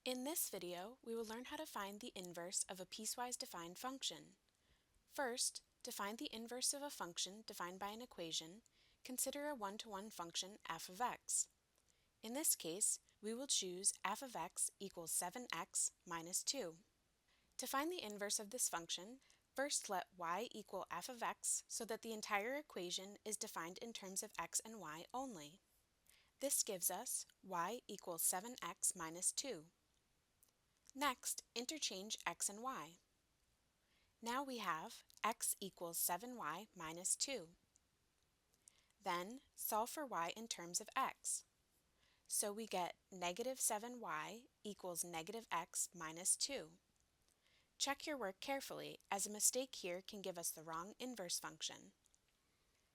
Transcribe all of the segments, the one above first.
In this video, we will learn how to find the inverse of a piecewise defined function. First, to find the inverse of a function defined by an equation, consider a one-to-one function f of x. In this case, we will choose f of x equals 7x minus 2. To find the inverse of this function, first let y equal f of x so that the entire equation is defined in terms of x and y only. This gives us y equals 7x minus 2. Next, interchange x and y. Now we have x equals 7y minus 2. Then, solve for y in terms of x. So we get negative 7y equals negative x minus 2. Check your work carefully, as a mistake here can give us the wrong inverse function.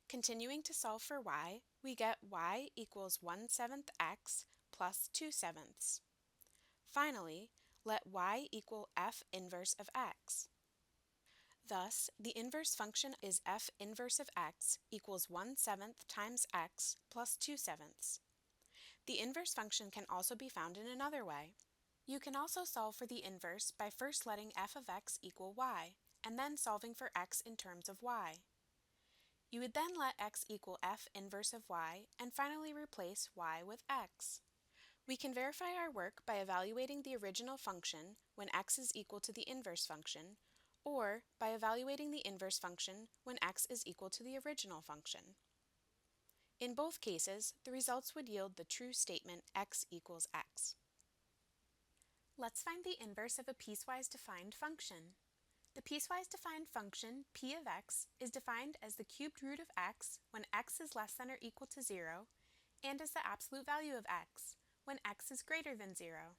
Continuing to solve for y, we get y equals 1/7 x plus 2/7. Finally, let y equal f inverse of x. Thus, the inverse function is f inverse of x equals 1/7 times x plus 2/7. The inverse function can also be found in another way. You can also solve for the inverse by first letting f of x equal y, and then solving for x in terms of y. You would then let x equal f inverse of y, and finally replace y with x. We can verify our work by evaluating the original function when x is equal to the inverse function, or by evaluating the inverse function when x is equal to the original function. In both cases, the results would yield the true statement x equals x. Let's find the inverse of a piecewise defined function. The piecewise defined function p of x is defined as the cubed root of x when x is less than or equal to 0, and as the absolute value of x when x is greater than 0.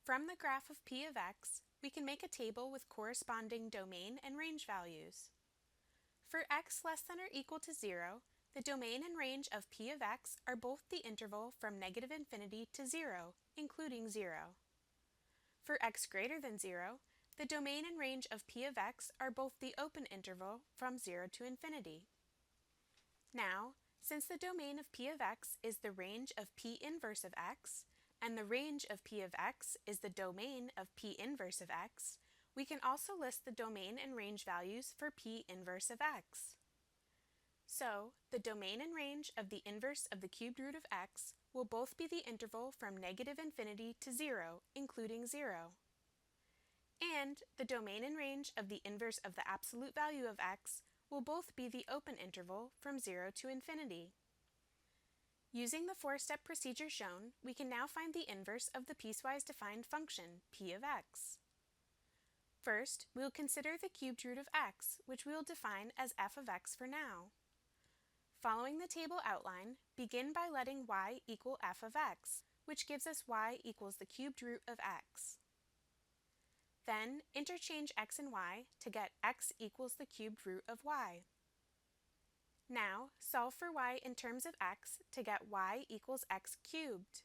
From the graph of p of x, we can make a table with corresponding domain and range values. For x less than or equal to 0, the domain and range of p of x are both the interval from negative infinity to 0, including 0. For x greater than 0, the domain and range of p of x are both the open interval from 0 to infinity. Now, since the domain of p of x is the range of p inverse of x, and the range of p of x is the domain of p inverse of x, we can also list the domain and range values for p inverse of x. So, the domain and range of the inverse of the cubed root of x will both be the interval from negative infinity to 0, including 0. And the domain and range of the inverse of the absolute value of x will both be the open interval from 0 to infinity. Using the four-step procedure shown, we can now find the inverse of the piecewise defined function p of x. First, we will consider the cubed root of x, which we will define as f of x for now. Following the table outline, begin by letting y equal f of x, which gives us y equals the cubed root of x. Then, interchange x and y to get x equals the cubed root of y. Now, solve for y in terms of x to get y equals x cubed.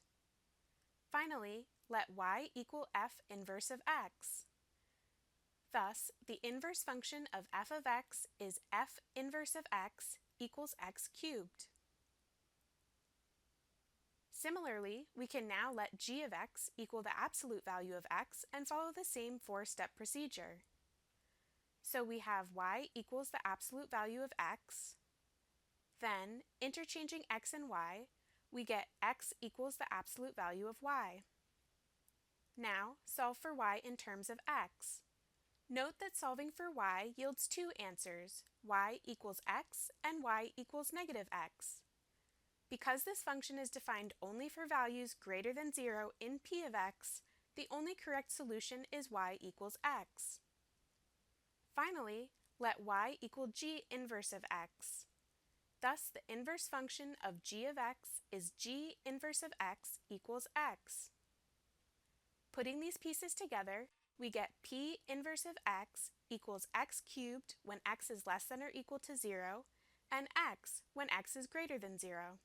Finally, let y equal f inverse of x. Thus, the inverse function of f of x is f inverse of x equals x cubed. Similarly, we can now let g of x equal the absolute value of x and follow the same four-step procedure. So we have y equals the absolute value of x. Then, interchanging x and y, we get x equals the absolute value of y. Now, solve for y in terms of x. Note that solving for y yields two answers, y equals x and y equals negative x. Because this function is defined only for values greater than 0 in p of x, the only correct solution is y equals x. Finally, let y equal g inverse of x. Thus, the inverse function of g of x is g inverse of x equals x. Putting these pieces together, we get p inverse of x equals x cubed when x is less than or equal to 0, and x when x is greater than 0.